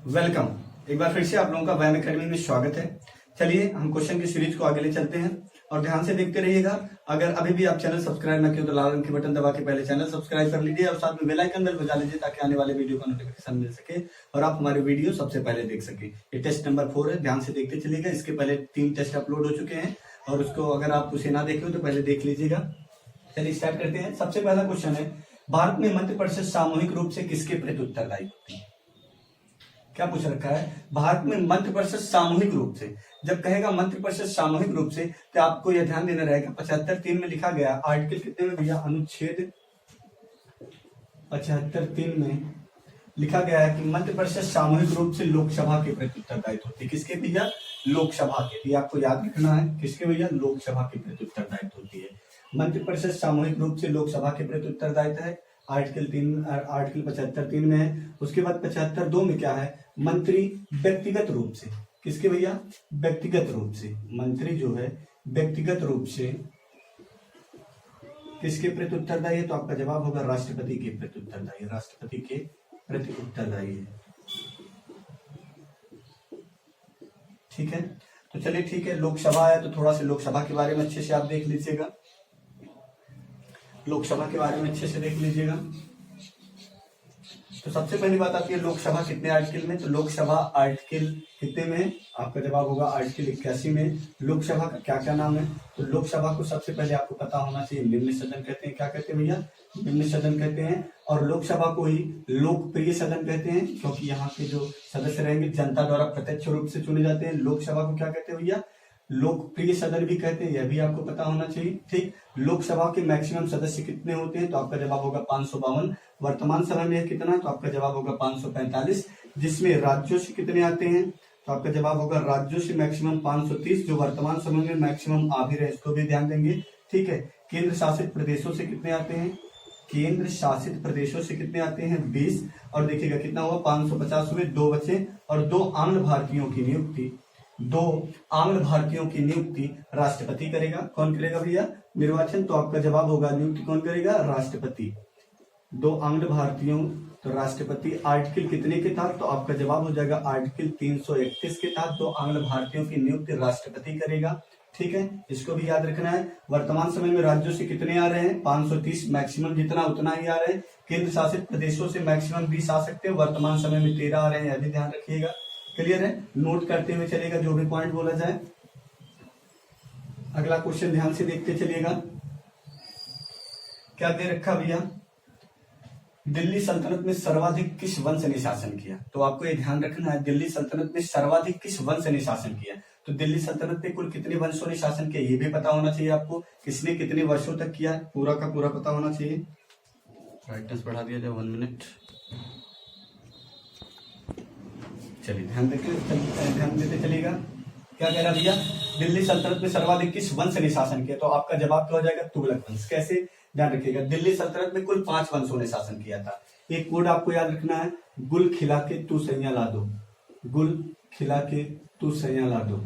Welcome. एक बार फिर से आप लोगों का वैन अकेडमी में स्वागत है। चलिए हम क्वेश्चन की सीरीज को आगे ले चलते हैं और ध्यान से देखते रहिएगा। अगर अभी भी आप चैनल सब्सक्राइब न किए तो लाल रंग के बटन दबा के पहले चैनल सब्सक्राइब कर लीजिए और साथ में बेल आइकन बेल बजा लीजिए ताकि आने वाले वीडियो का नोटिफिकेशन मिल सके और आप हमारे वीडियो सबसे पहले देख सके। ये टेस्ट नंबर 4 है, ध्यान से देखते चलिएगा। इसके पहले 3 टेस्ट अपलोड हो चुके हैं और उसको अगर आप उसे ना देखे हो तो पहले देख लीजिएगा। चलिए स्टार्ट करते हैं। सबसे पहला क्वेश्चन है, भारत में मंत्रिपरिषद सामूहिक रूप से किसके प्रति उत्तरदायी होती है? क्या पूछ रखा है? भारत में मंत्रिपरिषद सामूहिक रूप से। जब कहेगा मंत्रिपरिषद सामूहिक रूप से तो आपको यह ध्यान देना रहेगा 75(3) में लिखा गया, आर्टिकल कितने में भैया? अनुच्छेद 75(3) में लिखा गया है कि मंत्रिपरिषद सामूहिक रूप से लोकसभा के प्रति उत्तरदायित्व होती है। किसके भैया? लोकसभा के। ये आपको याद रखना है। किसके भैया? लोकसभा के प्रति उत्तरदायित्व होती है। मंत्रिपरिषद सामूहिक रूप से लोकसभा के प्रति उत्तरदायित्व है, आर्टिकल 75(3) में है। उसके बाद 75(2) में क्या है? मंत्री व्यक्तिगत रूप से। किसके भैया? व्यक्तिगत रूप से। मंत्री जो है व्यक्तिगत रूप से किसके प्रति उत्तरदायी है? तो आपका जवाब होगा राष्ट्रपति के प्रति उत्तरदायी। राष्ट्रपति के प्रति उत्तरदायी है। ठीक है, तो चलिए ठीक है। लोकसभा है तो थोड़ा सा लोकसभा के बारे में अच्छे से आप देख लीजिएगा। लोकसभा के बारे में अच्छे से देख लीजिएगा। तो सबसे पहली बात आती है लोकसभा कितने आर्टिकल में? तो लोकसभा आर्टिकल कितने में? आपका जवाब होगा आर्टिकल 81 में। लोकसभा का क्या क्या नाम है? तो लोकसभा को सबसे पहले आपको पता होना चाहिए निम्न सदन कहते हैं। क्या कहते हैं भैया? निम्न सदन कहते हैं। और लोकसभा को ही लोकप्रिय सदन कहते हैं क्योंकि यहाँ के जो सदस्य रहेंगे जनता द्वारा प्रत्यक्ष रूप से चुने जाते हैं। लोकसभा को क्या कहते हैं भैया? लोकप्रिय सदन भी कहते हैं, यह भी आपको पता होना चाहिए। ठीक, लोकसभा के मैक्सिमम सदस्य कितने होते हैं? तो आपका जवाब होगा 552। वर्तमान समय में कितना? तो आपका जवाब होगा 545। जिसमें राज्यों से कितने आते हैं? तो आपका जवाब होगा राज्यों से मैक्सिमम 530, जो वर्तमान समय में मैक्सिमम आ भी रहे, इसको भी ध्यान देंगे। ठीक है, केंद्र शासित प्रदेशों से कितने आते हैं? केंद्र शासित प्रदेशों से कितने आते हैं? 20। और देखिएगा कितना हुआ? 550 हुए, 2 बचे। और 2 आंग्ल भारतीयों की नियुक्ति, 2 आंग्ल भारतीयों की नियुक्ति राष्ट्रपति करेगा। कौन करेगा भैया? निर्वाचन। तो आपका जवाब होगा नियुक्ति कौन करेगा? राष्ट्रपति। 2 आंग्ल भारतीयों तो राष्ट्रपति। आर्टिकल कितने के तहत? तो आपका जवाब हो जाएगा आर्टिकल 331 के तहत 2 आंग्ल भारतीयों की नियुक्ति राष्ट्रपति करेगा। ठीक है, इसको भी याद रखना है। वर्तमान समय में राज्यों से कितने आ रहे हैं? 530, मैक्सिमम जितना उतना ही आ रहे हैं। केंद्र शासित प्रदेशों से मैक्सिमम 20 आ सकते हैं, वर्तमान समय में 13 आ रहे हैं, यह भी ध्यान रखिएगा। क्लियर है? नोट करते हुए चलेगा जो भी पॉइंट बोला जाए। अगला क्वेश्चन ध्यान से देखते चलिएगा। क्या दे रखा भैया? दिल्ली सल्तनत में सर्वाधिक किस वंश ने शासन किया? तो आपको ये ध्यान रखना है, दिल्ली सल्तनत में सर्वाधिक किस वंश ने शासन किया? तो दिल्ली सल्तनत में कुल कितने वंशों ने शासन किया ये भी पता होना चाहिए आपको। किसने कितने वर्षों तक किया पूरा का पूरा पता होना चाहिए। ब्राइटनेस बढ़ा दिया जाए, 1 मिनट। चलिए ध्यान देते चलिएगा। क्या कह रहा भैया? दिल्ली सल्तनत में सर्वाधिक किस वंश ने शासन किया? तो आपका जवाब क्या हो जाएगा? तुगलक वंश। कैसे? ध्यान रखिएगा, दिल्ली सल्तनत में कुल 5 वंशों ने शासन किया था। एक कोड आपको याद रखना है, गुल खिला के तू सैया ला दो। गुल खिला के तू सैया ला दो।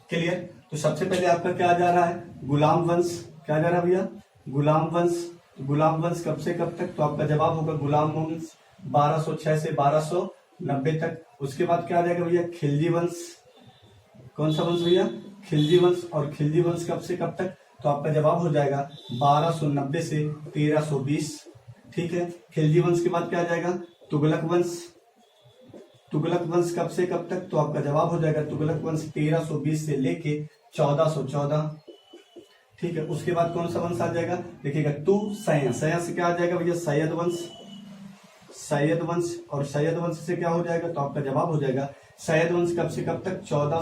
क्लियर? तो सबसे पहले आपका क्या जा रहा है? गुलाम वंश। क्या जा रहा है भैया? गुलाम वंश। गुलाम वंश कब से कब तक? तो आपका जवाब होगा गुलाम वंश 1206 से 1290 तक। उसके बाद क्या आ जाएगा भैया? खिलजी वंश। कौन सा वंश भैया? खिलजी वंश। और खिलजी वंश कब से कब तक? तो आपका जवाब हो जाएगा 1290 से 1320। ठीक है, खिलजी वंश के बाद क्या आ जाएगा? तुगलक वंश। तुगलक वंश कब से कब तक? तो आपका जवाब हो जाएगा तुगलक वंश 1320 से लेके 1414। ठीक है, उसके बाद कौन सा वंश आ जाएगा? देखिएगा तू सैया। सैया से क्या आ जाएगा भैया? सैयद वंश। सैयद वंश। और सैयद वंश से क्या हो जाएगा? तो आपका जवाब हो जाएगा सैयद वंश कब से कब तक? 14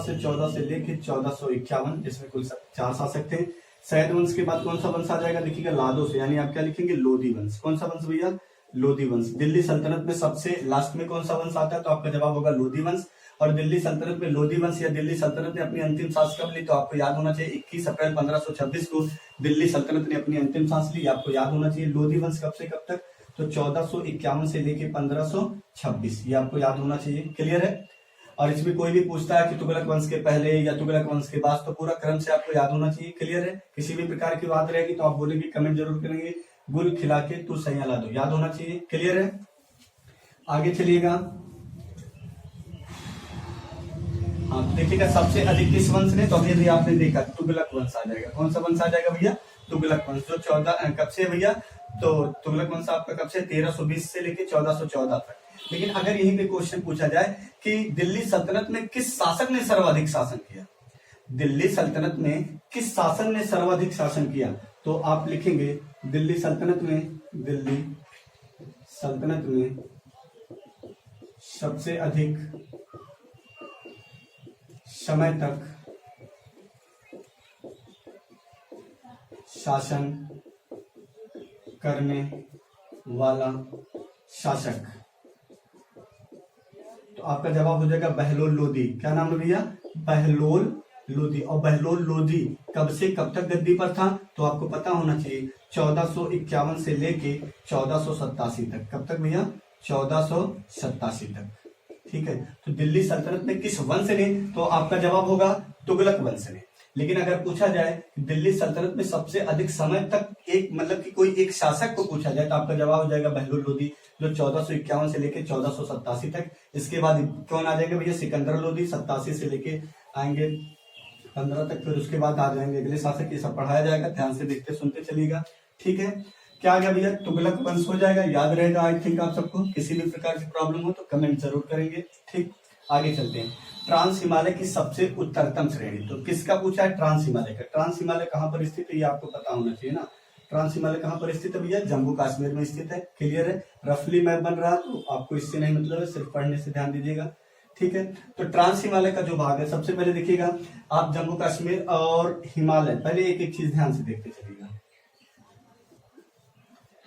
से लेके 1451, जिसमें कुल 4 आ सकते हैं। सैयद वंश के बाद कौन सा वंश आ जाएगा? देखिएगा लादो से, यानी आप क्या लिखेंगे? लोधी वंश। कौन सा वंश भैया? लोधी वंश। दिल्ली सल्तनत में सबसे लास्ट में कौन सा वंश आता है? तो आपका जवाब होगा लोधी वंश। और दिल्ली सल्तनत में लोधी वंश या दिल्ली सल्तनत ने अपनी अंतिम सांस कब ली? तो आपको याद होना चाहिए 21 अप्रैल 1526 को दिल्ली सल्तनत ने अपनी अंतिम सांस ली। आपको याद होना चाहिए। लोधी वंश कब से कब तक? तो 1451 से लेके 1526, ये आपको याद होना चाहिए। क्लियर है? और इसमें कोई भी पूछता है कि तुगलक वंश के पहले या तुगलक वंश के बाद, तो पूरा क्रम से आपको याद होना चाहिए। क्लियर है? किसी भी प्रकार की बात रहेगी तो आप बोलेंगे, कमेंट जरूर करेंगे, गुल खिला के तू सैया ला दो, याद होना चाहिए। क्लियर है? आगे चलिएगा। हाँ तो देखिएगा सबसे अधिक किस वंश ने, तो अभी आपने देखा तुगलक वंश आ जाएगा। कौन सा वंश आ जाएगा भैया? तुगलक वंश। जो 14 कब से भैया? तो तुगलक वंश आपका कब से? 1320 से लेके 1414 तक। लेकिन अगर यहीं पे क्वेश्चन पूछा जाए कि दिल्ली सल्तनत में किस शासक ने सर्वाधिक शासन किया, दिल्ली सल्तनत में किस शासन ने सर्वाधिक शासन किया, तो आप लिखेंगे दिल्ली सल्तनत में, दिल्ली सल्तनत में सबसे अधिक समय तक शासन करने वाला शासक, तो आपका जवाब हो जाएगा बहलोल लोदी। क्या नाम है भैया? बहलोल लोदी। और बहलोल लोदी कब से कब तक गद्दी पर था, तो आपको पता होना चाहिए 1451 से लेके 1487 तक। कब तक भैया? 1487 तक। ठीक है, तो दिल्ली सल्तनत में किस वंश ने, तो आपका जवाब होगा तुगलक वंश ने। लेकिन अगर पूछा जाए दिल्ली सल्तनत में सबसे अधिक समय तक एक मतलब कि कोई एक शासक को पूछा जाए, तो आपका जवाब हो जाएगा बहलोल लोदी, जो 1451 से लेके 1487 तक। इसके बाद कौन आ जाएंगे भैया? सिकंदर लोदी, 87 से लेके आएंगे 15 तक। फिर उसके बाद आ जाएंगे अगले शासक। ये सब पढ़ाया जाएगा, ध्यान से देखते सुनते चलिएगा। ठीक है, क्या आ गया भैया? तुगलक वंश हो जाएगा। याद रहेगा आई थिंक आप सबको। किसी भी प्रकार की प्रॉब्लम हो तो कमेंट जरूर करेंगे। ठीक, आगे चलते हैं। ट्रांस हिमालय की सबसे उत्तरतम श्रेणी, तो किसका पूछा है? ट्रांस हिमालय का। ट्रांस हिमालय कहां पर स्थित है ये आपको पता होना चाहिए ना। ट्रांस हिमालय कहां पर स्थित है भैया? जम्मू कश्मीर में स्थित है। क्लियर है? रफली मैप बन रहा है तो आपको इससे नहीं मतलब है, सिर्फ पढ़ने से ध्यान दीजिएगा। ठीक है, तो ट्रांस हिमालय का जो भाग है, सबसे पहले देखिएगा आप जम्मू कश्मीर और हिमालय, पहले एक एक चीज ध्यान से देखते चलिएगा।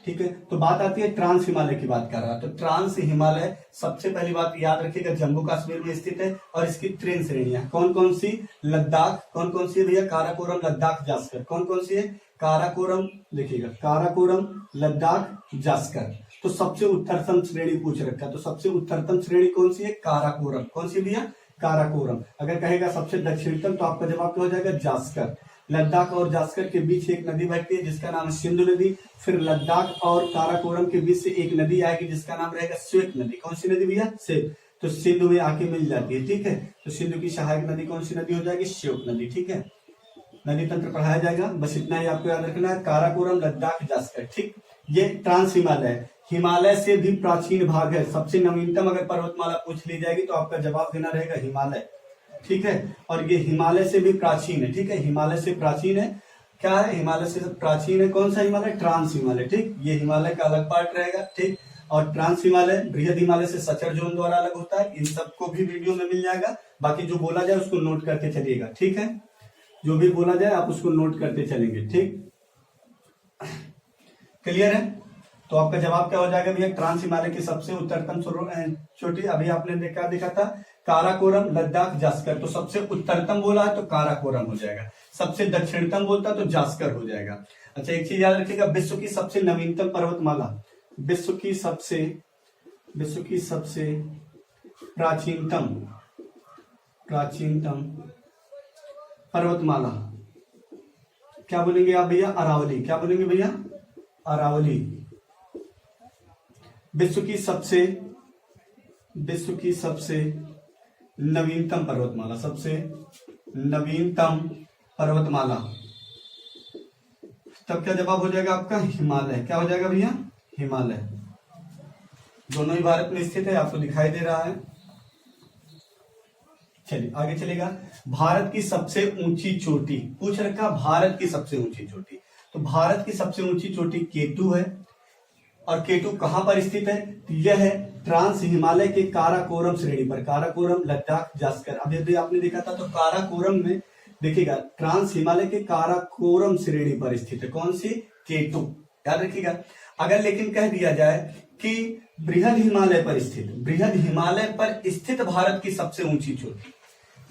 ठीक है, तो बात आती है ट्रांस हिमालय की बात कर रहा है। तो ट्रांस हिमालय सबसे पहली बात याद रखिएगा जम्मू कश्मीर में स्थित है। और इसकी 3 श्रेणियां कौन कौन सी? लद्दाख, कौन कौन सी है भैया? काराकोरम, लद्दाख, जास्कर। कौन कौन सी है? काराकोरम, देखिएगा काराकोरम, लद्दाख, जास्कर। तो सबसे उत्तरतम श्रेणी पूछ रखा है, तो सबसे उत्तरतम श्रेणी कौन सी है? काराकोरम। कौन सी भैया? काराकोरम। अगर कहेगा सबसे दक्षिणतम तो आपका जवाब क्या हो जाएगा? जास्कर। लद्दाख और जास्कर के बीच एक नदी बहती है जिसका नाम है सिंधु नदी। फिर लद्दाख और काराकोरम के बीच से एक नदी आएगी जिसका नाम रहेगा श्वेत नदी। कौन सी नदी भैया? श्वेत। तो सिंधु में आके मिल जाती है। ठीक है, तो सिंधु की सहायक नदी कौन सी नदी हो जाएगी? श्वेत नदी। ठीक है, नदी तंत्र पढ़ाया जाएगा, बस इतना ही आपको याद रखना है। काराकोरम, लद्दाख, जास्कर। ठीक, ये ट्रांस हिमालय, हिमालय से भी प्राचीन भाग है। सबसे नवीनतम अगर पर्वतमाला पूछ ली जाएगी तो आपका जवाब देना रहेगा हिमालय। ठीक है, और ये हिमालय से भी प्राचीन है। ठीक है, हिमालय से प्राचीन है। क्या है? हिमालय से प्राचीन है। कौन सा हिमालय? ट्रांस हिमालय। ठीक, ये हिमालय का अलग पार्ट रहेगा। ठीक, और ट्रांस हिमालय बृहद हिमालय से सचर जोन द्वारा अलग होता है। इन सबको भी वीडियो में मिल जाएगा। बाकी जो बोला जाए उसको नोट करते चलिएगा। ठीक है, जो भी बोला जाए आप उसको नोट करते चलेंगे। ठीक, क्लियर है? तो आपका जवाब क्या हो जाएगा भैया? ट्रांस हिमालय की सबसे उत्तरतम चोटी अभी आपने देखा था काराकोरम, लद्दाख, जास्कर। तो सबसे उत्तरतम बोला है तो काराकोरम हो जाएगा। सबसे दक्षिणतम बोलता तो जास्कर हो जाएगा। अच्छा, एक चीज याद रखिएगा, विश्व की सबसे नवीनतम पर्वतमाला, विश्व की सबसे प्राचीनतम पर्वतमाला क्या बोलेंगे आप भैया? अरावली। क्या बोलेंगे भैया? अरावली। विश्व की सबसे नवीनतम पर्वतमाला, सबसे नवीनतम पर्वतमाला। तब क्या जवाब हो जाएगा आपका? हिमालय। क्या हो जाएगा भैया? हिमालय। दोनों ही भारत में स्थित है, आपको दिखाई दे रहा है। चलिए आगे चलेगा। भारत की सबसे ऊंची चोटी पूछ रखा, भारत की सबसे ऊंची चोटी। तो भारत की सबसे ऊंची चोटी केटू है। और केटू कहां पर स्थित है? यह है ट्रांस हिमालय के काराकोरम श्रेणी पर। काराकोरम, लद्दाख, जास्कर। अभी आपने देखा था तो काराकोरम में देखिएगा ट्रांस हिमालय के काराकोरम श्रेणी पर स्थित है। कौन सी? केटू। याद रखिएगा। अगर लेकिन कह दिया जाए कि बृहद हिमालय पर स्थित, बृहद हिमालय पर स्थित भारत की सबसे ऊंची चोटी,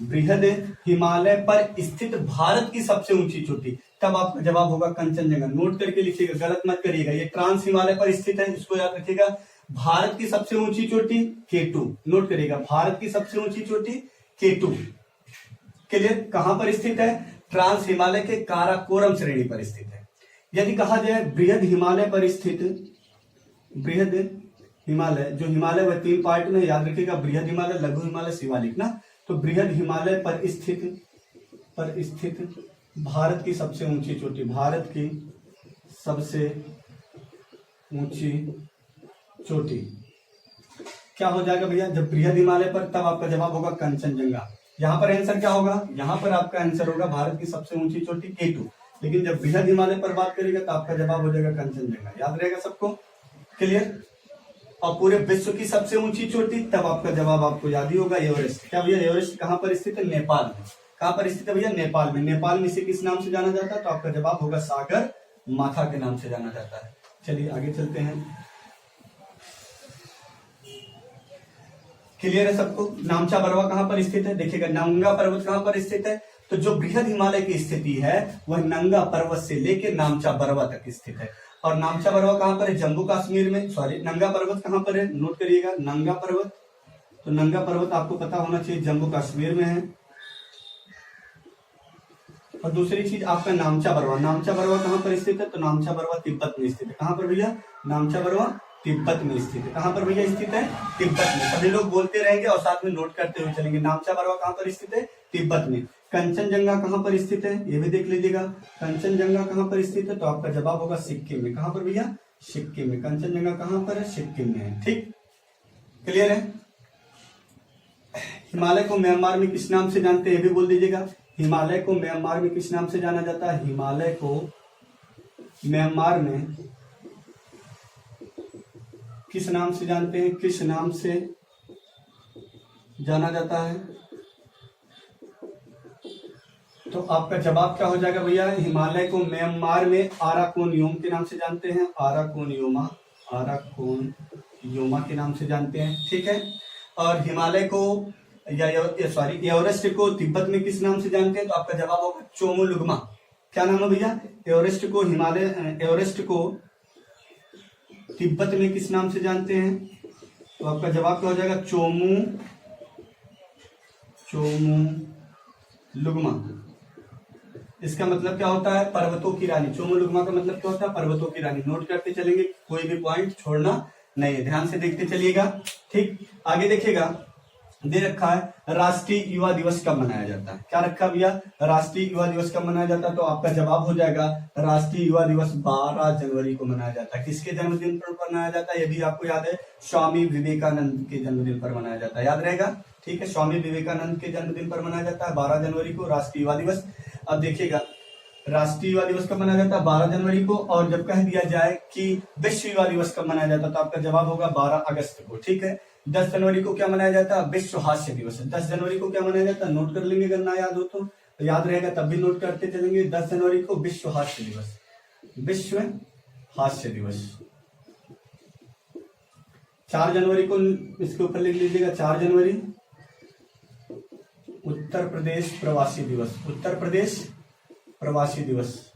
बृहद हिमालय पर स्थित भारत की सबसे ऊंची चोटी, तब आपका जवाब होगा कंचनजंगा। नोट करके लिखिएगा, गलत मत करिएगा। ये ट्रांस हिमालय पर स्थित है, इसको याद रखिएगा। भारत की सबसे ऊंची चोटी केटू। नोट करिएगा, भारत की सबसे ऊंची चोटी केटू। क्लियर? कहां पर स्थित है? ट्रांस हिमालय के काराकोरम श्रेणी पर स्थित है। यदि कहा जाए बृहद हिमालय पर स्थित, बृहद हिमालय, जो हिमालय वह 3 पार्ट में याद रखिएगा, बृहद हिमालय, लघु हिमालय, शिवालिक ना। तो बृहद हिमालय पर स्थित भारत की सबसे ऊंची चोटी, भारत की सबसे ऊंची चोटी क्या हो जाएगा भैया, जब बृहद हिमालय पर, तब आपका जवाब होगा कंचनजंगा। यहाँ पर आंसर क्या होगा, यहाँ पर आपका आंसर होगा भारत की सबसे ऊंची चोटी K2, लेकिन जब बृहद हिमालय पर बात करेगा तो आपका जवाब हो जाएगा कंचनजंगा। याद रहेगा सबको, क्लियर। और पूरे विश्व की सबसे ऊंची चोटी, तब आपका जवाब आपको याद ही होगा एवरेस्ट। क्या भैया, एवरेस्ट कहाँ पर स्थित है, नेपाल में। कहाँ पर स्थित है भैया, नेपाल में। नेपाल में इसे किस नाम से जाना जाता है, तो आपका जवाब होगा सागर माथा के नाम से जाना जाता है। चलिए आगे चलते हैं, क्लियर है सबको। नामचा बरवा कहां पर स्थित है, देखिएगा नंगा पर्वत कहां पर स्थित है, तो जो बृहद हिमालय की स्थिति है वह नंगा पर्वत से लेकर नामचा बरवा तक स्थित है। और नामचा बरवा कहां पर है, जम्मू कश्मीर में। सॉरी, नंगा पर्वत कहां पर है, नोट करिएगा, नंगा पर्वत। तो नंगा पर्वत आपको पता होना चाहिए जम्मू कश्मीर में है। और दूसरी चीज आपका नामचा बरवा, नामचा बरवा कहां पर स्थित है, तो नामचा बरवा तिब्बत में स्थित है। कहां पर भैया, नामचा बरवा तिब्बत में स्थित है। कहां पर भैया स्थित है, तिब्बत में। सभी लोग बोलते रहेंगे और साथ में नोट करते हुए चलेंगे। नामचा बरवा कहां पर स्थित है, तिब्बत में। कंचनजंगा कहां पर स्थित है, ये भी देख लीजिएगा, कंचनजंगा कहां पर स्थित है, तो आपका जवाब होगा सिक्किम में। कहां पर भैया, सिक्किम में। कंचनजंगा कहां पर है, सिक्किम में है। ठीक, क्लियर है। हिमालय को म्यांमार में किस नाम से जानते हैं, ये भी बोल दीजिएगा। हिमालय को म्यांमार में किस नाम से जाना जाता है, हिमालय को म्यांमार में किस नाम से जानते हैं, किस नाम से जाना जाता है, तो आपका जवाब क्या हो जाएगा भैया, हिमालय को म्यांमार में आराकोनयोम के नाम से जानते हैं, आराकोनयोमा, आराकोनयोमा के नाम से जानते हैं। ठीक है। और हिमालय को एवरेस्ट को तिब्बत में किस नाम से जानते हैं, तो आपका जवाब होगा चोमोलुंगमा। क्या नाम है भैया, एवरेस्ट को तिब्बत में किस नाम से जानते हैं, तो आपका जवाब क्या हो जाएगा, चोमोलुंगमा। इसका मतलब क्या होता है, पर्वतों की रानी। चोमोलुंगमा का मतलब क्या होता है, पर्वतों की रानी। नोट करते चलेंगे, कोई भी पॉइंट छोड़ना नहीं है, ध्यान से देखते चलिएगा। ठीक, आगे देखिएगा, दे रखा है राष्ट्रीय युवा दिवस कब मनाया जाता है। क्या रखा भैया, राष्ट्रीय युवा दिवस कब मनाया जाता है, तो आपका जवाब हो जाएगा राष्ट्रीय युवा दिवस 12 जनवरी को मनाया जाता है। किसके जन्मदिन पर मनाया जाता है, ये भी आपको याद है, स्वामी विवेकानंद के जन्मदिन पर मनाया जाता है। याद रहेगा, ठीक है, स्वामी विवेकानंद के जन्मदिन पर मनाया जाता है 12 जनवरी को राष्ट्रीय युवा दिवस। अब देखिएगा, राष्ट्रीय युवा दिवस कब मनाया जाता है, 12 जनवरी को। और जब कह दिया जाए कि विश्व युवा दिवस कब मनाया जाता है, तो आपका जवाब होगा 12 अगस्त को। ठीक है। 10 जनवरी को क्या मनाया जाता है, विश्व हास्य दिवस। 10 जनवरी को क्या मनाया जाता है, नोट कर लेंगे, अगर ना याद हो तो याद रहेगा, तब भी नोट करते चलेंगे। 10 जनवरी को विश्व हास्य दिवस, विश्व हास्य दिवस। 4 जनवरी को इसके ऊपर लिख लीजिएगा, 4 जनवरी उत्तर प्रदेश प्रवासी दिवस। उत्तर प्रदेश प्रवासी दिवस,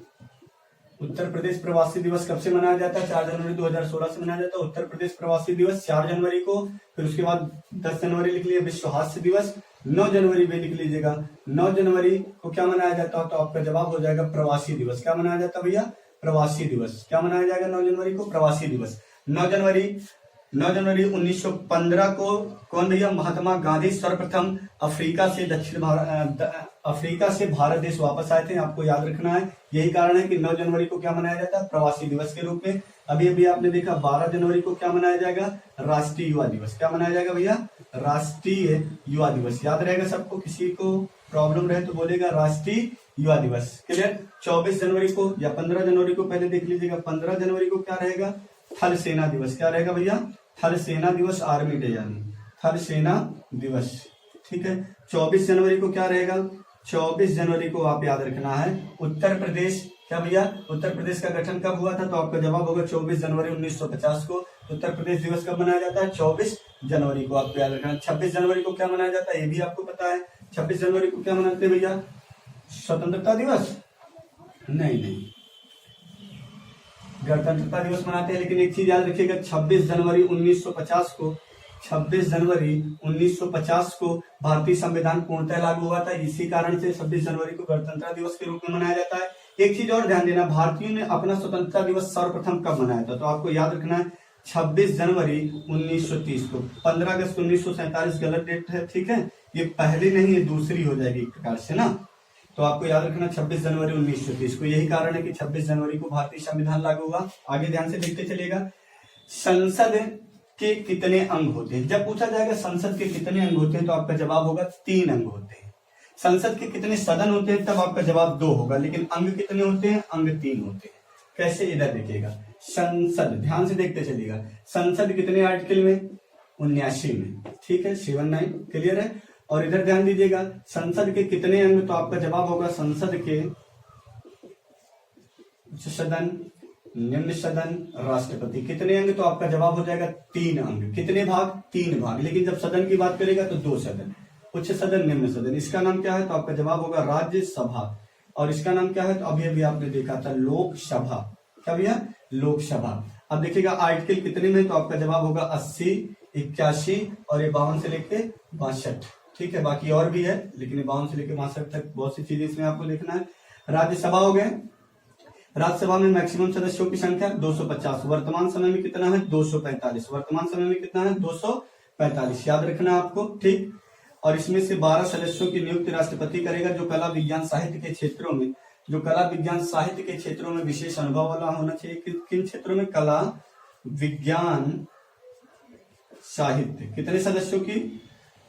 उत्तर प्रदेश प्रवासी दिवस कब से मनाया जाता है, 4 जनवरी 2016 से मनाया जाता है उत्तर प्रदेश प्रवासी दिवस 4 जनवरी को। फिर उसके बाद 10 जनवरी लिख लीजिए विश्व हास्य दिवस। 9 जनवरी में लिख लीजिएगा, 9 जनवरी को क्या मनाया जाता है, तो आपका जवाब हो जाएगा प्रवासी दिवस। क्या मनाया जाता है भैया, प्रवासी दिवस। क्या मनाया जाएगा 9 जनवरी को, प्रवासी दिवस। 9 जनवरी 1915 को कौन भैया, महात्मा गांधी सर्वप्रथम अफ्रीका से भारत देश वापस आए थे। आपको याद रखना है, यही कारण है कि 9 जनवरी को क्या मनाया जाता है, प्रवासी दिवस के रूप में। अभी अभी आपने देखा 12 जनवरी को क्या मनाया जाएगा, राष्ट्रीय युवा दिवस। क्या मनाया जाएगा भैया, राष्ट्रीय युवा दिवस। याद रहेगा सबको, किसी को प्रॉब्लम रहे तो बोलेगा राष्ट्रीय युवा दिवस। क्लियर। 24 जनवरी को या 15 जनवरी को पहले देख लीजिएगा, 15 जनवरी को क्या रहेगा, थल सेना दिवस। क्या रहेगा भैया, थल सेना दिवस, आर्मी डे यानी थल सेना दिवस। ठीक है। 24 जनवरी को क्या रहेगा, 24 जनवरी को आप याद रखना है उत्तर प्रदेश। क्या भैया, उत्तर प्रदेश का गठन कब हुआ था, तो आपका जवाब होगा 24 जनवरी 1950 को। उत्तर प्रदेश दिवस कब मनाया जाता है, 24 जनवरी को। आपको याद रखना। 26 जनवरी को क्या मनाया जाता है, ये भी आपको पता है। 26 जनवरी को क्या मनाते हैं भैया, स्वतंत्रता दिवस, नहीं गणतंत्रता दिवस मनाते हैं। लेकिन एक चीज याद रखिएगा, 26 जनवरी 1950 को, 26 जनवरी 1950 को भारतीय संविधान पूर्णतः लागू हुआ था। इसी कारण से 26 जनवरी को गणतंत्र दिवस के रूप में मनाया जाता है। एक चीज और ध्यान देना, भारतीयों ने अपना स्वतंत्रता दिवस सर्वप्रथम कब मनाया था, तो आपको याद रखना है 26 जनवरी 1930 को। 15 अगस्त 1947 गलत डेट है, ठीक है, ये पहली नहीं है दूसरी हो जाएगी एक प्रकार से ना। तो आपको याद रखना 26 जनवरी 1930 को। यही कारण है कि 26 जनवरी को भारतीय संविधान लागू हुआ। आगे ध्यान से देखते चलिएगा। संसद के कितने अंग होते हैं? जब पूछा जाएगा संसद के कितने अंग होते हैं तो आपका जवाब होगा 3 अंग होते हैं। संसद के कितने सदन होते हैं तब आपका जवाब 2 होगा, लेकिन अंग कितने होते हैं? अंग 3 होते हैं। कैसे? इधर देखिएगा, संसद, ध्यान से देखते चलिएगा, संसद कितने आर्टिकल में? 79 में, ठीक है, 79, क्लियर है। और इधर ध्यान दीजिएगा, संसद के कितने अंग, तो आपका जवाब होगा संसद के उच्च सदन, निम्न सदन, राष्ट्रपति, कितने अंग, तो आपका जवाब हो जाएगा 3 अंग। कितने भाग? 3 भाग। लेकिन जब सदन की बात करेगा तो 2 सदन, उच्च सदन, निम्न सदन। इसका नाम क्या है? तो आपका जवाब होगा राज्यसभा। और इसका नाम क्या है? तो अभी अभी आपने देखा था लोकसभा। क्या भैया? लोकसभा। अब देखिएगा आर्टिकल कितने में, तो आपका जवाब होगा 80, 81 और 52 से लेके 62, ठीक है। बाकी और भी है, लेकिन 52 से लेके 62 तक बहुत सी चीजें इसमें आपको देखना है। राज्यसभा हो गए। राज्यसभा में मैक्सिमम सदस्यों की संख्या 250। वर्तमान समय में कितना है? 245। वर्तमान समय में कितना है? 245, याद रखना आपको, ठीक। और इसमें से 12 सदस्यों की नियुक्ति राष्ट्रपति करेगा, जो कला विज्ञान साहित्य के क्षेत्रों में, जो कला विज्ञान साहित्य के क्षेत्रों में विशेष अनुभव वाला होना चाहिए। किन क्षेत्रों में? कला विज्ञान साहित्य। कितने सदस्यों की?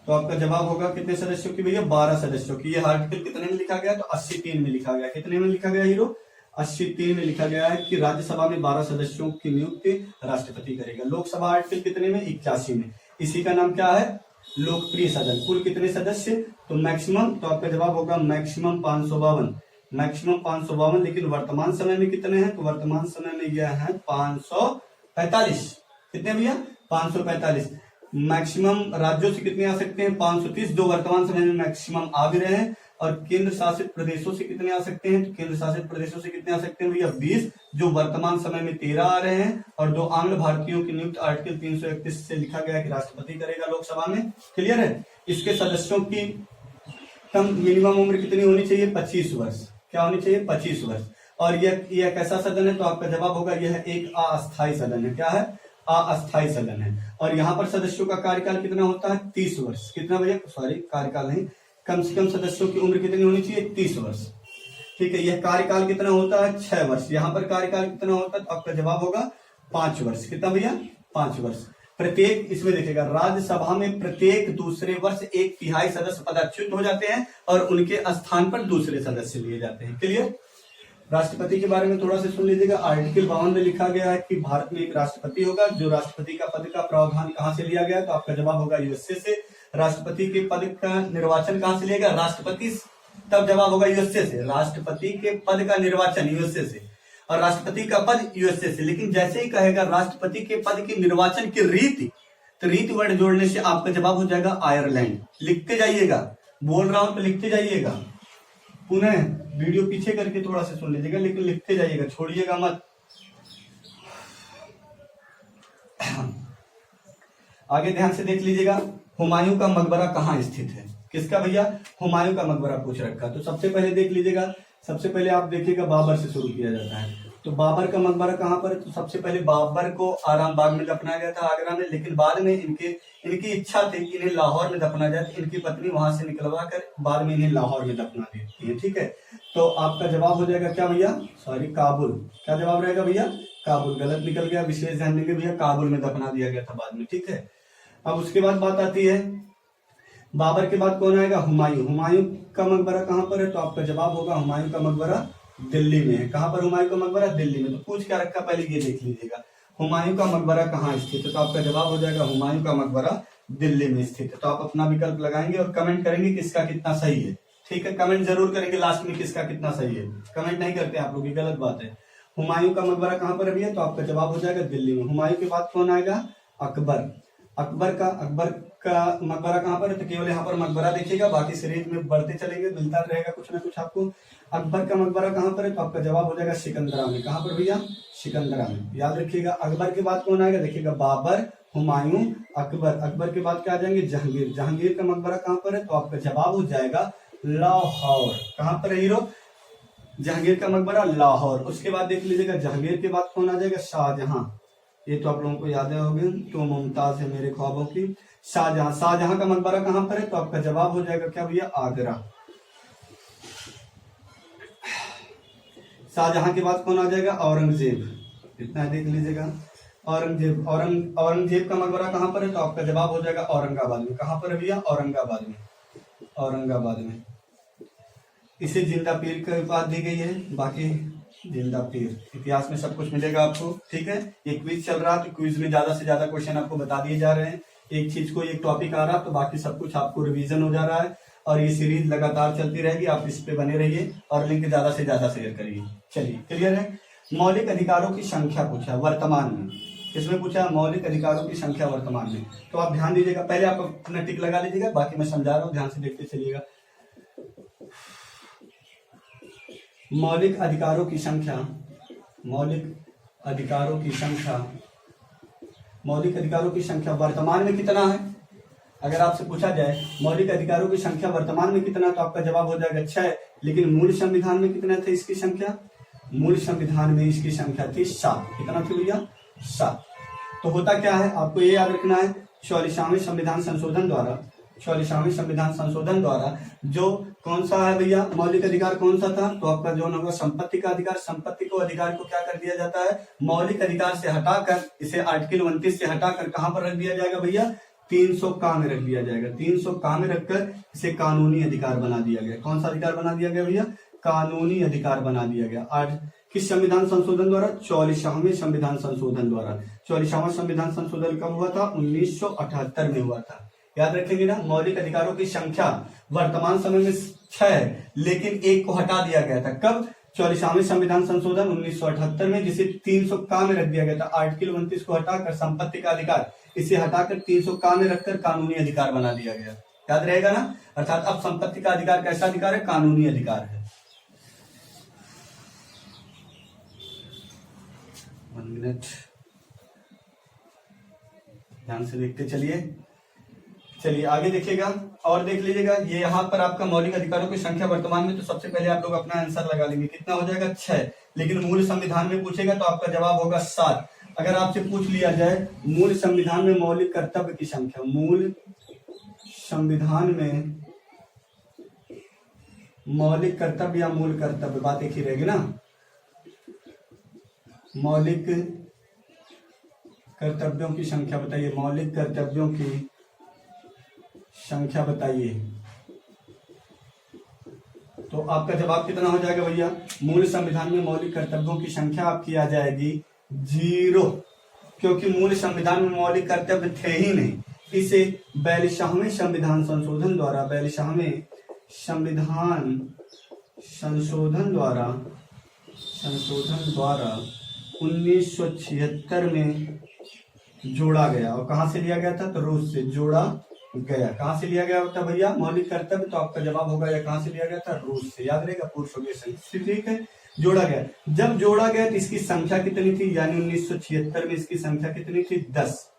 तो आपका जवाब होगा कितने सदस्यों की भैया? 12 सदस्यों की। यह आर्टिकल कितने में लिखा गया? तो 83 में लिखा गया। कितने में लिखा गया हीरो? 83 में लिखा गया है कि राज्यसभा में 12 सदस्यों की नियुक्ति राष्ट्रपति करेगा। लोकसभा आर्टिकल कितने में? 81 में। इसी का नाम क्या है? लोकप्रिय सदन। कुल कितने सदस्य? तो मैक्सिमम, तो आपका जवाब होगा मैक्सिमम 552, मैक्सिमम 552। लेकिन वर्तमान समय में कितने हैं? तो वर्तमान समय में यह है 545। कितने भैया? 545। मैक्सिमम राज्यों से कितने आ सकते हैं? 530, जो वर्तमान समय में मैक्सिमम आ भी रहे हैं। और केंद्र शासित प्रदेशों से कितने आ सकते हैं? तो केंद्र शासित प्रदेशों से कितने आ सकते हैं भैया? 20, जो वर्तमान समय में 13 आ रहे हैं। और 2 आंग्ल भारतीयों की नियुक्त आर्टिकल 331 से लिखा गया कि राष्ट्रपति करेगा लोकसभा में, क्लियर है। इसके सदस्यों की कम मिनिमम उम्र कितनी होनी चाहिए? 25 वर्ष। क्या होनी चाहिए? 25 वर्ष। और यह कैसा सदन है? तो आपका जवाब होगा यह एक अस्थायी सदन है। क्या है? अस्थायी सदन है। और यहाँ पर सदस्यों का कार्यकाल कितना होता है? 30 वर्ष। कितना भैया? सॉरी, कार्यकाल नहीं, कम से कम सदस्यों की उम्र कितनी होनी चाहिए? 30 वर्ष, ठीक है। यह कार्यकाल कितना होता है? 6 वर्ष। यहाँ पर कार्यकाल कितना होता है? तो आपका जवाब होगा 5 वर्ष। कितना भैया? 5 वर्ष। प्रत्येक, इसमें देखिएगा, राज्यसभा में प्रत्येक दूसरे वर्ष 1/3 सदस्य पदच्युत हो जाते हैं और उनके स्थान पर दूसरे सदस्य लिए जाते हैं, क्लियर। राष्ट्रपति के बारे में थोड़ा सा सुन लीजिएगा। आर्टिकल 52 में लिखा गया है कि भारत में एक राष्ट्रपति होगा। जो राष्ट्रपति का पद का प्रावधान कहां से लिया गया? तो आपका जवाब होगा यूएसए से। राष्ट्रपति के पद का निर्वाचन कहां से लिया गया? राष्ट्रपति, तब जवाब होगा यूएसए से। राष्ट्रपति के पद का निर्वाचन यूएसए से और राष्ट्रपति का पद यूएसए से। लेकिन जैसे ही कहेगा राष्ट्रपति के पद की निर्वाचन की रीति, तो रीति वर्ड जोड़ने से आपका जवाब हो जाएगा आयरलैंड। लिखते जाइएगा, बोल रहा हूं तो लिखते जाइएगा। पुनः वीडियो पीछे करके थोड़ा सा सुन लीजिएगा, लेकिन लिखते जाइएगा, छोड़िएगा मत। आगे ध्यान से देख लीजिएगा, हुमायूं का मकबरा कहाँ स्थित है? किसका भैया? हुमायूं का मकबरा पूछ रखा। तो सबसे पहले देख लीजिएगा, सबसे पहले आप देखिएगा बाबर से शुरू किया जाता है। तो बाबर का मकबरा कहाँ पर है? तो सबसे पहले बाबर को आराम बाग में दफनाया गया था, आगरा में। लेकिन बाद में इनकी इच्छा थी कि इन्हें लाहौर में दफना जाए, तो इनकी पत्नी वहां से निकलवा कर बाद में इन्हें लाहौर में दफना देती है, ठीक है। तो आपका जवाब हो जाएगा क्या भैया? सॉरी, काबुल। क्या जवाब रहेगा भैया? काबुल। गलत निकल गया, विशेष ध्यान देंगे भैया, काबुल में दफना दिया गया था बाद में, ठीक है। अब उसके बाद बात आती है, बाबर के बाद कौन आएगा? हुमायूं। हुमायूं का मकबरा कहाँ पर है? तो आपका जवाब होगा हुमायूं का मकबरा दिल्ली में है। कहाँ पर हुमायूं का मकबरा? दिल्ली में। तो पूछ क्या रखा, पहले ये देख लीजिएगा, हुमायूं का मकबरा कहाँ स्थित है? तो आपका जवाब हो जाएगा हुमायूं का मकबरा दिल्ली में स्थित है। तो आप अपना विकल्प लगाएंगे और कमेंट करेंगे किसका कितना सही है, ठीक है। कमेंट जरूर करेंगे लास्ट में किसका कितना सही है। कमेंट नहीं करते आप लोग, ये गलत बात है। हुमायूं का मकबरा कहाँ पर है भैया? तो आपका जवाब हो जाएगा दिल्ली में। हुमायूं के बाद कौन आएगा? अकबर। अकबर का मकबरा कहाँ पर है? तो केवल यहाँ पर मकबरा देखिएगा, बाकी सीरीज में बढ़ते चलेंगे, मिलता रहेगा कुछ ना कुछ आपको। अकबर का मकबरा कहाँ पर है? तो आपका जवाब हो जाएगा सिकंदरा में। कहाँ पर भैया? सिकंदरा में, याद रखिएगा। अकबर के बाद कौन आएगा? देखिएगा, बाबर, हुमायूं, अकबर। अकबर के बाद क्या आ जाएंगे? जहांगीर। जहांगीर का मकबरा कहाँ पर है? तो आपका जवाब हो जाएगा लाहौर। कहाँ पर है हीरो? जहांगीर का मकबरा लाहौर। उसके बाद देख लीजिएगा, जहांगीर के बाद कौन आ जाएगा? शाहजहां। ये तो आप लोगों को याद होगी। तो मुमताज है मेरे ख्वाबों की। शाहजहां, शाहजहां का मकबरा कहां पर है? तो आपका जवाब हो जाएगा क्या भैया? आगरा। शाहजहां के बाद कौन आ जाएगा? औरंगजेब। इतना देख लीजिएगा। औरंगजेब का मकबरा कहां पर है? तो आपका जवाब हो जाएगा औरंगाबाद में। कहां पर है भैया? औरंगाबाद में। औरंगाबाद में। इसे जिंदा पीर की उपाधि दी गई है। बाकी जिंदा पीर, इतिहास में सब कुछ मिलेगा आपको। ठीक है, ये क्विज चल रहा है तो क्विज में ज्यादा से ज्यादा क्वेश्चन आपको बता दिए जा रहे हैं। एक चीज को, एक टॉपिक आ रहा है तो बाकी सब कुछ आपको रिवीजन हो जा रहा है। और ये सीरीज लगातार चलती रहेगी, आप इस पे बने रहिए और लिंक ज्यादा से ज्यादा शेयर करिए। चलिए क्लियर है। मौलिक अधिकारों की संख्या पूछा वर्तमान में। किसमें पूछा? मौलिक अधिकारों की संख्या वर्तमान में। तो आप ध्यान दीजिएगा, पहले आप अपना टिक लगा लीजिएगा, बाकी मैं समझा रहा हूँ, ध्यान से देखते चलिएगा। मौलिक अधिकारों की संख्या, मौलिक अधिकारों की संख्या, मौलिक अधिकारों की संख्या वर्तमान में कितना है? अगर आपसे पूछा जाए मौलिक अधिकारों की संख्या वर्तमान में कितना, तो आपका जवाब हो जाएगा 6। लेकिन मूल संविधान में कितना थे इसकी संख्या? मूल संविधान में इसकी संख्या थी 7। कितना थी भैया? 7। तो होता क्या है आपको ये याद रखना है, 44वें संविधान संशोधन द्वारा, 44वें संविधान संशोधन द्वारा जो कौन सा है भैया मौलिक अधिकार, कौन सा था? तो आपका जो होगा संपत्ति का अधिकार। संपत्ति को अधिकार को क्या कर दिया जाता है? मौलिक अधिकार से हटाकर इसे आर्टिकल 29 से हटाकर कहां पर रख दिया जाएगा भैया? 300 का में रख दिया जाएगा। 300 का में रखकर इसे कानूनी अधिकार बना दिया गया। कौन सा अधिकार बना दिया गया भैया? कानूनी अधिकार बना दिया गया। आज किस संविधान संशोधन द्वारा? 44वें संविधान संशोधन द्वारा। 44वां संविधान संशोधन कब हुआ था? 1978 में हुआ था। याद रखेंगे ना। मौलिक अधिकारों की संख्या वर्तमान समय में 6 है, लेकिन एक को हटा दिया गया था। कब? 44वें संविधान संशोधन 1978 में, जिसे 300 का में रख दिया गया था। आर्टिकल 29 को हटाकर संपत्ति का अधिकार, इसे हटाकर 300 का में रखकर कानूनी अधिकार बना दिया गया। याद रहेगा ना। अर्थात अब संपत्ति का अधिकार कैसा अधिकार है? कानूनी अधिकार है। 1 मिनट, ध्यान से देखते चलिए। चलिए आगे देखिएगा और देख लीजिएगा। ये यहाँ पर आपका मौलिक अधिकारों की संख्या वर्तमान में, तो सबसे पहले आप लोग अपना आंसर लगा लेंगे। कितना हो जाएगा? 6। लेकिन मूल संविधान में पूछेगा तो आपका जवाब होगा 7। अगर आपसे पूछ लिया जाए मूल संविधान में मौलिक कर्तव्य की संख्या, मूल संविधान में मौलिक कर्तव्य या मूल कर्तव्य, बात एक ही रहेगी ना। मौलिक कर्तव्यों की संख्या बताइए, मौलिक कर्तव्यों की संख्या बताइए। तो आपका जवाब कितना हो जाएगा भैया? मूल संविधान में मौलिक कर्तव्यों की संख्या आपकी आ जाएगी 0, क्योंकि मूल संविधान में मौलिक कर्तव्य थे ही नहीं। इसे 42वें संविधान संशोधन द्वारा, 42वें संविधान संशोधन द्वारा 1976 में जोड़ा गया। और कहां से लिया गया था? तो रूस से जोड़ा गया। कहां से लिया गया था भैया मौलिक कर्तव्य? तो आपका जवाब होगा या कहां से लिया गया था? रूस से। याद रहेगा, पूर्व ठीक है। जोड़ा गया, जब जोड़ा गया तो इसकी संख्या कितनी थी? यानी 1976 में इसकी संख्या कितनी थी? 10।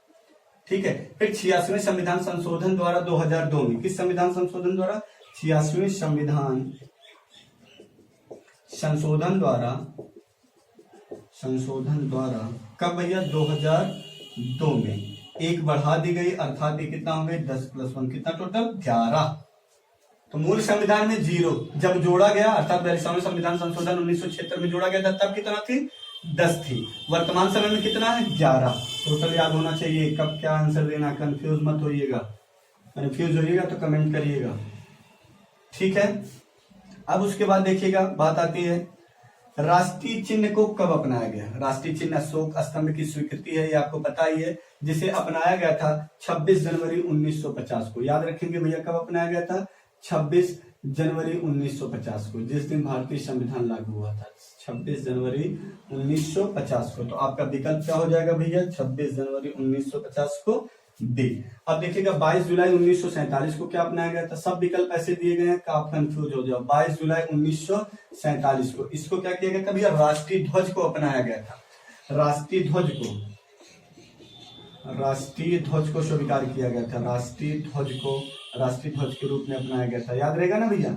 ठीक है। फिर 86वें संविधान संशोधन द्वारा 2002 में, किस संविधान संशोधन द्वारा? 86वें संविधान संशोधन द्वारा कब भैया? 2002 में एक बढ़ा दी गई, अर्थात ये कितना हो गए? 10 + 1 कितना? टोटल 11। तो मूल संविधान में 0, जब जोड़ा गया अर्थात 42वें संविधान संशोधन 1976 में जोड़ा गया था तब कितना थी? 10 थी। वर्तमान समय में कितना है? 11। टोटल याद होना चाहिए। कब क्या आंसर देना, कंफ्यूज मत होइएगा। कंफ्यूज होइएगा तो कमेंट करिएगा, ठीक है। अब उसके बाद देखिएगा, बात आती है राष्ट्रीय चिन्ह को कब अपनाया गया। राष्ट्रीय चिन्ह अशोक स्तंभ की स्वीकृति है, ये आपको पता ही है, जिसे अपनाया गया था 26 जनवरी 1950 को। याद रखेंगे भैया कब अपनाया गया था? 26 जनवरी 1950 को, जिस दिन भारतीय संविधान लागू हुआ था, 26 जनवरी 1950 को। तो आपका विकल्प क्या हो जाएगा भैया? 26 जनवरी 1950 को डी। अब देखिएगा 22 जुलाई 1947 को क्या अपनाया गया था? सब विकल्प ऐसे दिए गए हैं कि आप कंफ्यूज हो जाओ। 22 जुलाई 1947 को इसको क्या किया गया था भैया? राष्ट्रीय ध्वज को अपनाया गया था। राष्ट्रीय ध्वज को स्वीकार किया गया था। राष्ट्रीय ध्वज के रूप में अपनाया गया था। याद रहेगा ना भैया?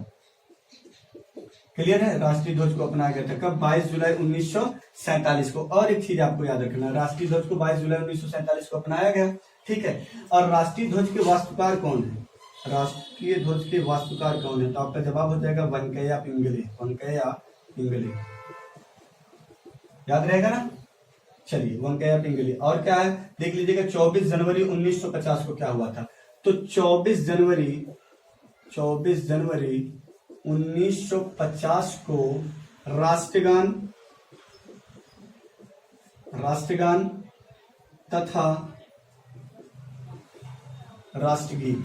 क्लियर है। राष्ट्रीय ध्वज को अपनाया गया था कब? 22 जुलाई 1947 को। और एक चीज आपको याद रखना, राष्ट्रीय ध्वज को 22 जुलाई 1947 को अपनाया गया, ठीक है। और राष्ट्रीय ध्वज के वास्तुकार कौन है? राष्ट्रीय ध्वज के वास्तुकार कौन है? तो आपका जवाब हो जाएगा वेंकैया पिंगले। वेंकैया पिंगले याद रहेगा ना। चलिए, वेंकैया पिंगले। और क्या है देख लीजिएगा, 24 जनवरी 1950 को क्या हुआ था? तो 24 जनवरी 1950 को राष्ट्रगान तथा राष्ट्रगीत।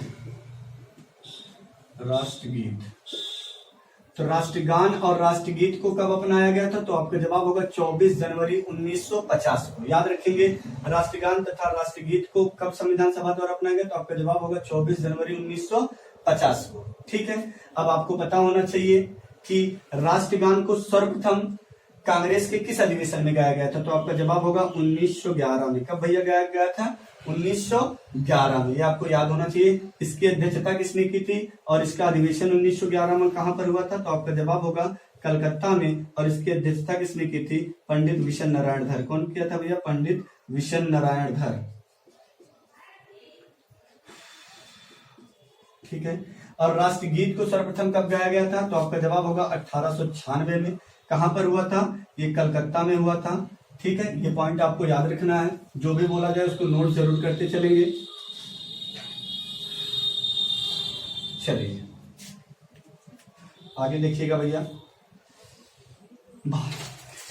तो राष्ट्रगान और राष्ट्रगीत को कब अपनाया गया था? तो आपका जवाब होगा 24 जनवरी 1950 को। याद रखेंगे, राष्ट्रगान तथा राष्ट्रगीत को कब संविधान सभा द्वारा अपनाया गया? तो आपका जवाब होगा 24 जनवरी 1950 को, ठीक है। अब आपको पता होना चाहिए कि राष्ट्रगान को सर्वप्रथम कांग्रेस के किस अधिवेशन में गाया गया था? तो आपका जवाब होगा 1911 में। कब भैया गाया गया था? 1911 में। ये आपको याद होना चाहिए। इसकी अध्यक्षता किसने की थी और इसका अधिवेशन 1911 में कहां पर हुआ था? तो आपका जवाब होगा कलकत्ता में। और इसकी अध्यक्षता किसने की थी? पंडित विशन नारायण धर। कौन किया था भैया? पंडित विशन नारायण धर, ठीक है। और राष्ट्रगीत को सर्वप्रथम कब गाया गया था? तो आपका जवाब होगा 1896 में। कहां पर हुआ था? ये कलकत्ता में हुआ था, ठीक है। ये पॉइंट आपको याद रखना है, जो भी बोला जाए उसको नोट जरूर करते चलेंगे। चलिए आगे देखिएगा भैया,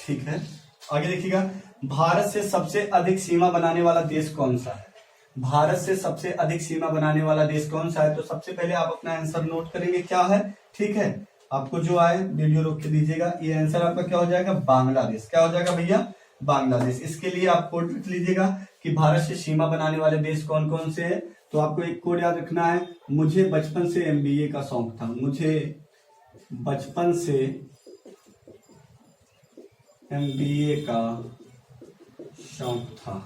ठीक है। आगे देखिएगा, भारत से सबसे अधिक सीमा बनाने वाला देश कौन सा है? भारत से सबसे अधिक सीमा बनाने वाला देश कौन सा है? तो सबसे पहले आप अपना आंसर नोट करेंगे क्या है, ठीक है। आपको जो आए वीडियो रोक के दीजिएगा। ये आंसर आपका क्या हो जाएगा? बांग्लादेश। क्या हो जाएगा भैया? बांग्लादेश। इसके लिए आप कोड लिख लीजिएगा कि भारत से सीमा बनाने वाले देश कौन कौन से हैं। तो आपको एक कोड याद रखना है, मुझे बचपन से एमबीए का शौक था। मुझे बचपन से एमबीए का शौक था।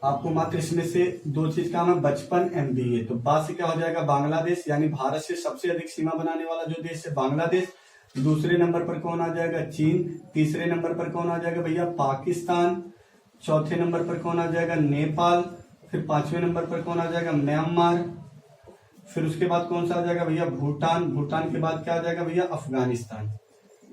आपको मात्र इसमें से दो चीज काम है, बचपन एमबीए। तो बाद से क्या हो जाएगा? बांग्लादेश। यानी भारत से सबसे अधिक सीमा बनाने वाला जो देश है बांग्लादेश। दूसरे नंबर पर कौन आ जाएगा? चीन। तीसरे नंबर पर कौन आ जाएगा भैया? पाकिस्तान। चौथे नंबर पर कौन आ जाएगा? नेपाल। फिर पांचवें नंबर पर कौन आ जाएगा? म्यांमार। फिर उसके बाद कौन सा आ जाएगा भैया? भूटान। भूटान के बाद क्या आ जाएगा भैया? अफगानिस्तान,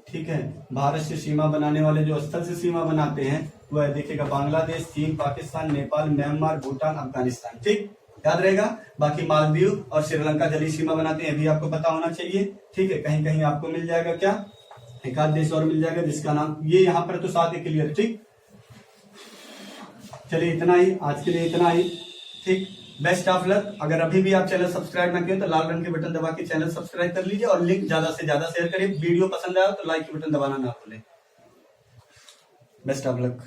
ठीक है। भारत से सीमा बनाने वाले जो स्थल से सीमा बनाते हैं वह देखिएगा बांग्लादेश, चीन, पाकिस्तान, नेपाल, म्यांमार, भूटान, अफगानिस्तान, ठीक याद रहेगा। बाकी मालदीव और श्रीलंका जलीय सीमा बनाते हैं, भी आपको पता होना चाहिए, ठीक है। कहीं कहीं आपको मिल जाएगा क्या, एक आध देश और मिल जाएगा जिसका नाम ये यहाँ पर तो साथ ही क्लियर, ठीक। चलिए इतना ही आज के लिए, इतना ही, ठीक। Best of luck. अगर अभी भी आप चैनल सब्सक्राइब ना किए तो लाल रंग के बटन दबा के चैनल सब्सक्राइब कर लीजिए और लिंक ज्यादा से ज्यादा शेयर करिए। वीडियो पसंद आया तो लाइक के बटन दबाना ना भूलें। Best of luck.